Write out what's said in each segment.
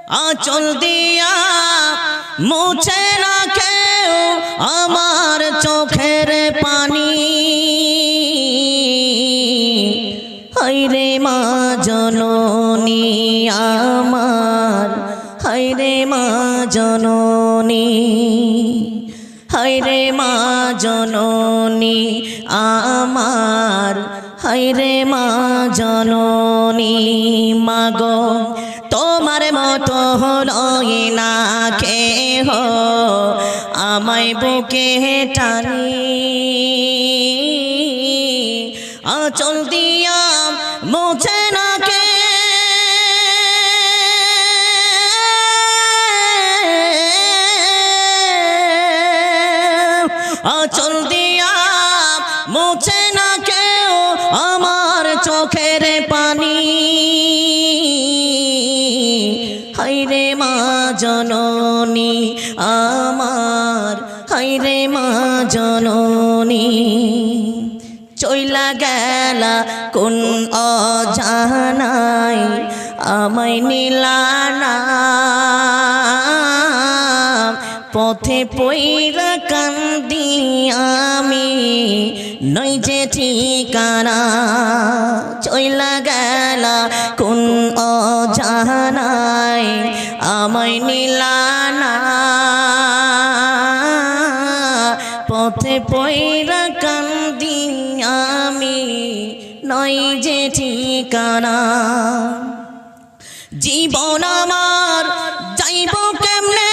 আঁচল দিয়া মুছে না কেউ আমার চোখের পানি। হায়রে মা জননী আমার, হায়রে মা জননী, হায়রে মা জননী আমার, হায়রে মা জননী। মাগো তোমার মতো লয় না কেহ আমায় বুকে টানি। আঁচল দিয়া মুছে না কে আঁচল দিয়া মুছে না কেউ আমার চোখের পানি। হায়রে মা জননী আমার, হায়রে মা জননী। চইলা গেলা কোন অজানায় আমায় নিলা না, পথে পইরা কান্দি আমি নই যে ঠিকানা। চইলা গেলা কোন অজানায় আমায় নিলা না, পথে পইরা কান্দি আমি নই যে ঠিকানা। জীবন আমার যাইব কেমনে,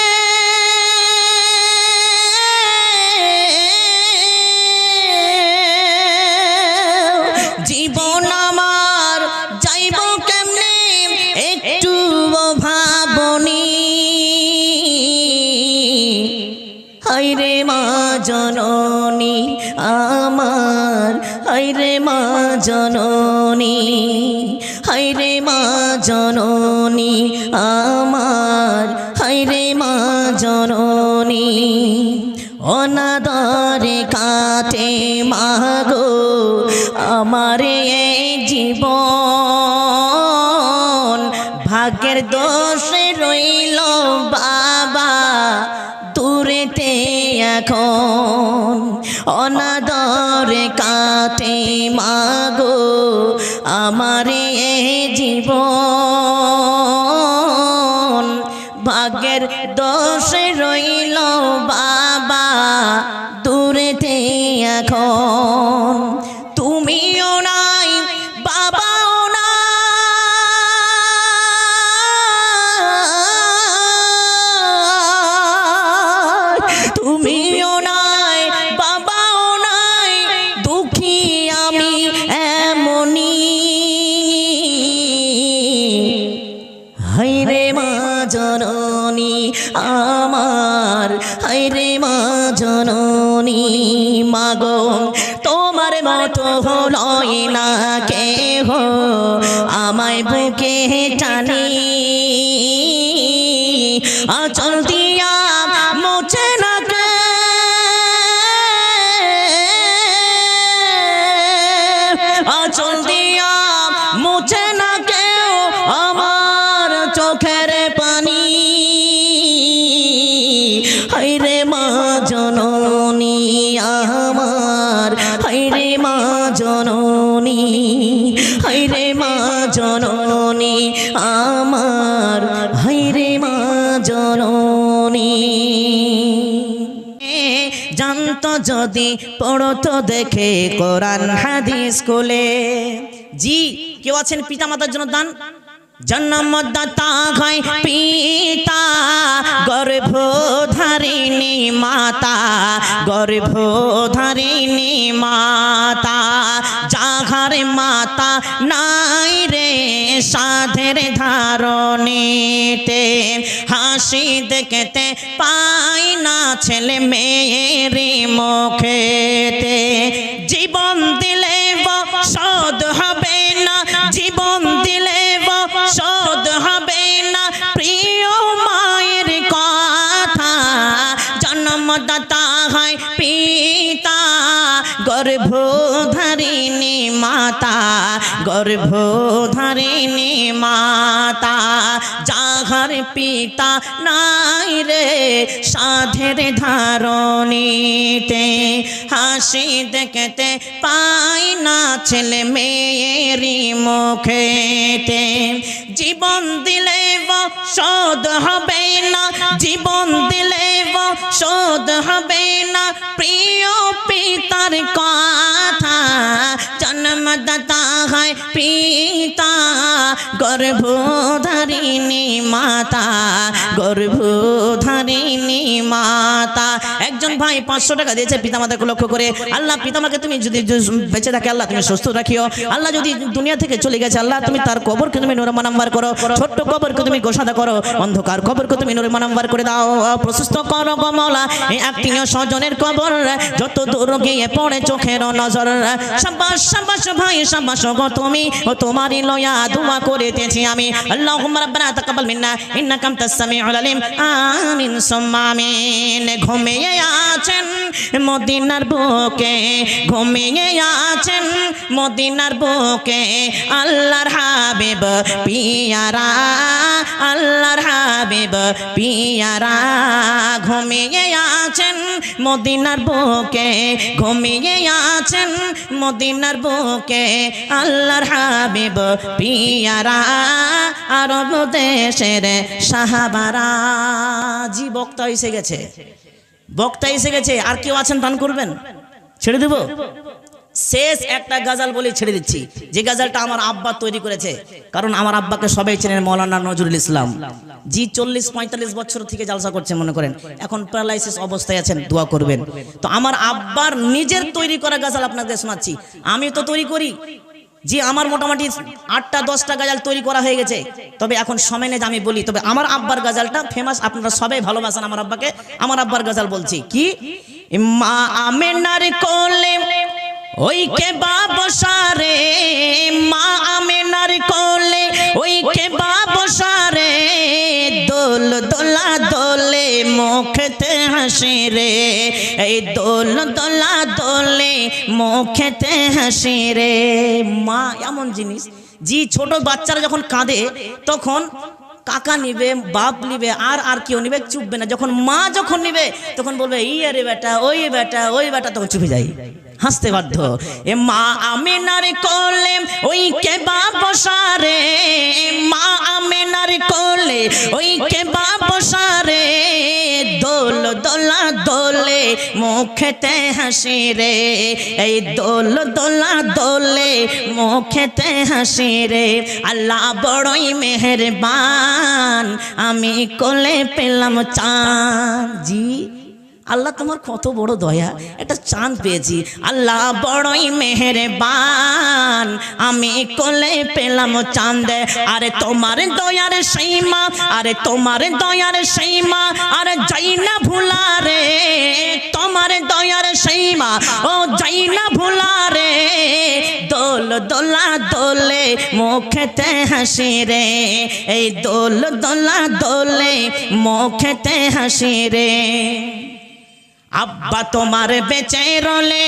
জীবন আমার যাইব কেমনে একটু ভাবনি। হায়রে মা জননী আমার, হায়রে মা জননী, হায়রে মা জননী আমার, হায়রে মা জননী। অনাদরে কাটে মাগো আমার এই জীবন, ভাগ্যের দোষে রইল বাবা দূরেতে এখন। অনাদরে কাটে মাগো আমার এই জীবন, ভাগ্যের দোষে রইল বাবা দূরেতে এখন। তুমিও নাই বাবাও নাই, তুমিও নাই বাবাও নাই, দুঃখী আমি এমনি। হায়রে মা জননী আমার, হায়রে মা জননী। মাগো তোমার মতো লয় না কেহ আমায় বুকে টানি। আঁচল দিয়া মুছে না কে আঁচল দিয়া মুছে না কেউ আমার চোখের পানি। হায়রে মা জননী আমার, হায়রে মা জননী, হায়রে মা জননী আমার, হায়রে মা জননী। জানতো যদি পড়তো দেখে কোরআন হাদিস স্কুলে। জি কেউ আছেন পিতা মাতার জন্য দান? জন্মদাতা হয় পিতা, গর্ভধারিণী মাতা, গর্ভধারিণী মাতা। যাহার মাতা নাই রে সাধের ধারণীতে, হাসি দেখতে পাই না ছেলে মেয়ের মুখেতে। জীবন দিলে শোধ হবে না, জীবন দিলে শোধ হবে না প্রিয় মায়ের কথা। জন্মদাতা হয় পিতা, গর্ভধারিণী মাতা গর্ভধারিণী মাতা যাহার পিতা নাই রে সাধের ধারণীতে হাসি দেখতে পাই না ছেলে মেয়েরই মুখেতে জীবন দিলে শোধ হবে না জীবন দিলে শোধ হবে না প্রিয় পিতার কথা জন্মদাতা হয় পিতা গর্ভধারিণী মাতা গর্ভধারিণী মাতা। একজন ভাই 500 টাকা দিয়েছে পিতামাতাকে লক্ষ্য করে, আল্লাহ পিতামাকে তুমি যদি বেঁচে থাকে আল্লাহ তুমি সুস্থ রাখিও, আল্লাহ যদি দুনিয়া থেকে চলে গেছে আল্লাহ তুমি তার কবরকে তুমি নূরে মানাম্বার করো, ছোট্ট কবরকে তুমি গোসাদা করো, অন্ধকার কবরকে তুমি নূরে মানাম্বার করে দাও, প্রশস্ত করো গো মাওলা এই আত্মীয় স্বজনের কবর যত দূর গিয়ে পড়ে চোখের নজর। শাবাশ শাবাশ ভাই শাবাশ গো তুমি ও তোমারই লয়া দোয়া করিতেছি আমি। আল্লাহুম্মা রাব্বানা তাকাব্বাল মিন্না ইন্নাকা আনতাস সামিউল আলিম আমিন সুম্মা আমিন। ঘুমিয়ে আছেন মদিনার বুকে ঘুমিয়ে আছেন মদিনার বুকে আল্লাহর হাবিব পিয়ারা আল্লাহর হাবিব পিয়ারা ঘুমিয়ে আছেন মদিনার বুকে ঘুমিয়ে আছেন মদিনার বুকে আল্লাহর হাবিব পিয়ারা আরব দেশের সাহাবারা। জি বক্তা এসে গেছে বক্তা এসে গেছে, আর কেউ আছেন দান করবেন? ছেড়ে দেব শেষ একটা গাজাল বলে ছেড়ে দিচ্ছি, যে গাজালটা আমার আব্বা তৈরি করেছে, কারণ আমার আব্বাকে সবাই চেনেন মৌলানা নজরুল ইসলাম জি। 40-45 বছর থেকে জালসা করছে মনে করেন, এখন প্যারালাইসিস অবস্থায় আছেন, দোয়া করবেন। তো আমার আব্বার নিজের তৈরি করা গাজাল আপনাদের শোনাচ্ছি। আমি তো তৈরি করি জি, আমার মোটামুটি 8টা-10টা গাজাল তৈরি করা হয়ে গেছে, তবে এখন সময় নেই আমি বলি। তবে আমার আব্বার গাজালটা ফেমাস, আপনারা সবাই ভালোবাসেন আমার আব্বাকে। আমার আব্বার গাজাল বলছি কি, মা আমেনার কোলে ওই কে বাবসারে মা আমেনার কোলে ওই কে বাবসারে দোল দোলা দোলে মুখতে হাসি রে এই দোল দোলা দোলে মুখতে হাসি রে। মা এমন জিনিস জি, ছোট বাচ্চারা যখন কাঁদে তখন কাকা নিবে বাপ নিবে আর কেউ নিবে, চুপবে না। যখন মা যখন নিবে তখন বলবে ইয়ে রে বেটা ওই বেটা ওই বেটা, তখন চুপে যাই, হাসতে বাধ্য। এ মা আমেনার কোলে ওই কে বাবসারে মা আমেনার কোলে ওই কে বাবসারে দোল দোলা দোলে মুখেতে হাসি রে এই দোল দোলা দোলে মুখেতে হাসি রে। আল্লাহ বড়ই মেহেরবান আমি কোলে পেলাম চাঁদ। জি আল্লাহ তোমার কত বড় দয়া, একটা চাঁদ পেয়েছি। আল্লাহ বড়ই মেহেরবান আমি কোলে পেলাম চাঁদ। আরে তোমার দয়ার সীমা আরে তোমার দয়ার সীমা আরে যাই না ভুলা রে তোমার দয়ার সীমা ও যাই না ভুলা রে দোল দোলা দোলে মুখেতে হাসি রে এই দোল দোলা দোলে মুখেতে হাসি রে। আব্বা তোমার বেঁচে রলে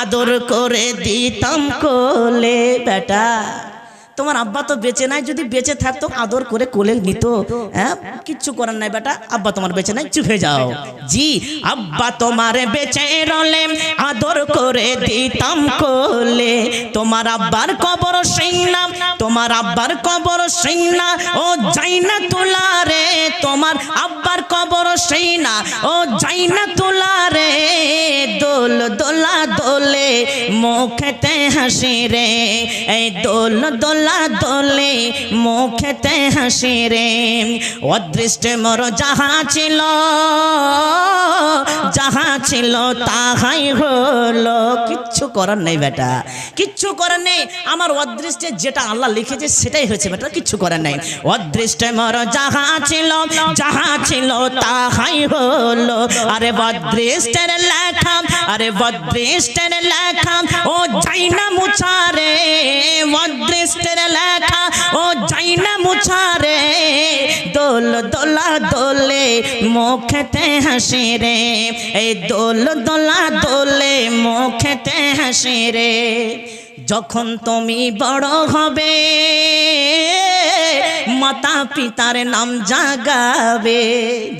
আদর করে দিতাম কোলে বেটা। তোমার আব্বা তো বেঁচে নাই, যদি বেঁচে থাকতো আদর করে কোলে নিত। হ্যাঁ কিচ্ছু করার নাই বেটা, আব্বা তোমার বেঁচে নাই, চুপ হয়ে যাও। জি আব্বা তোমার বেঁচে রলে আদর করে দিতাম কোলে তোমার আব্বার কবর সিংনা তোমার আব্বার কবর সিংনা ও যাই না তোলা রে তোমার আব্বার কবর সিংনা ও যাই না তোলা রে দোল দোলা দোলে মুখেতে হাসি রে এই দোল দোলা দোলে মুখেতে হাসি রে। অদৃষ্টে মোর যাহা ছিল তাহাই হলো, কিচ্ছু করার নেই বেটা, কিচ্ছু করার নেই। আমার অদৃষ্টে যেটা আল্লাহ লিখেছে সেটাই হয়েছে বেটা, কিচ্ছু করার নেই। অদৃষ্টে মোর যাহা ছিল তাহাই হলো। আরে বদৃষ্টের লেখা আরে বদৃষ্টের লেখা ও যাই না মুছারে বদৃষ্টের লেখা ও যাই না মুছারে দোল দোলা দোলে মুখেতে হাসি রে এই দোল দোলা দোলে মুখেতে হাসি রে যখন তুমি বড় হবে মাতা পিতার নাম জাগাবে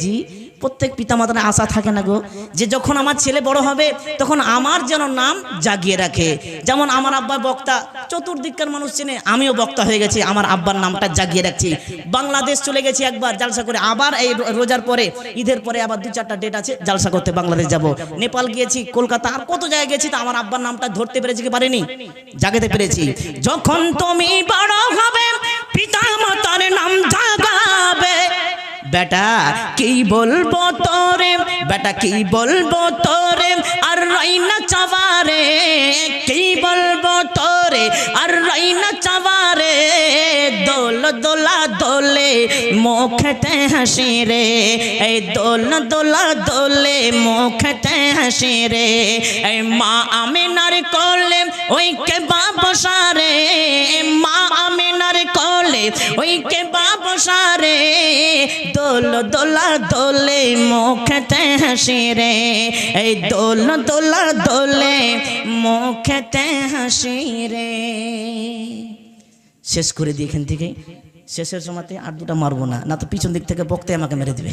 জি প্রত্যেক পিতা মাতার আশা থাকে না গো যে যখন আমার ছেলে বড় হবে তখন আমার যেন নাম জাগিয়ে রাখে যেমন আমার আব্বা বক্তা চতুর্দিককার মানুষ চেনে আমিও বক্তা হয়ে গেছি আমার আব্বার নামটা জাগিয়ে রাখছি বাংলাদেশ চলে গেছি একবার জালসা করে আবার এই রোজার পরে ঈদের পরে আবার 2-4টা ডেট আছে জালসা করতে বাংলাদেশ যাব নেপাল গিয়েছি কলকাতা আর কত জায়গায় গেছি তো আমার আব্বার নামটা ধরতে পেরেছি কি পারিনি জাগাতে পেরেছি যখন তুমি বড় হবে পিতা মাতার নাম জাগাবে বেটা কি বলবো তোরে বেটা কি বলবো তোরে আর রাইনা চাওয়ারে কি বলবো তোরে আর রাইনা চাওয়ারে দোল দোলা দোলে মুখেতে হাসি রে এই দোল দোলা দোলে মুখেতে হাসি রে এই মা আমিনার কোলে ওই কে বাবসারে মা আমিনার কোলে ওই কে বাবসারে দোল দোলা দোলে মুখেতে হাসি রে এই দোল দোলা দোলে মুখেতে হাসি রে শেষ করে দিই এখান থেকে শেষের সময়তে আর দুটা মারবো না না তো পিছন দিক থেকে বক্তে আমাকে মেরে দিবে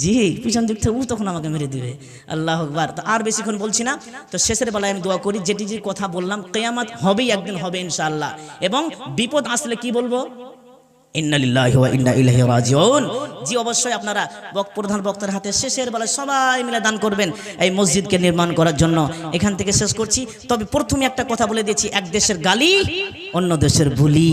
জি পিছন দিক থেকে ও তখন আমাকে মেরে দিবে আল্লাহ আকবার তো আর বেশিক্ষণ বলছি না তো শেষের বেলায় আমি দোয়া করি যেটি যে কথা বললাম কিয়ামত হবেই একদিন হবে ইনশাআল্লাহ এবং বিপদ আসলে কি বলবো ইন্না লিল্লাহি ওয়া ইন্না ইলাইহি রাজিউন জি অবশ্যই আপনারা প্রধান বক্তার হাতে শেষের বেলায় সবাই মিলে দান করবেন এই মসজিদকে নির্মাণ করার জন্য এখান থেকে শেষ করছি তবে প্রথমে একটা কথা বলে দিয়েছি এক দেশের গালি অন্য দেশের বুলি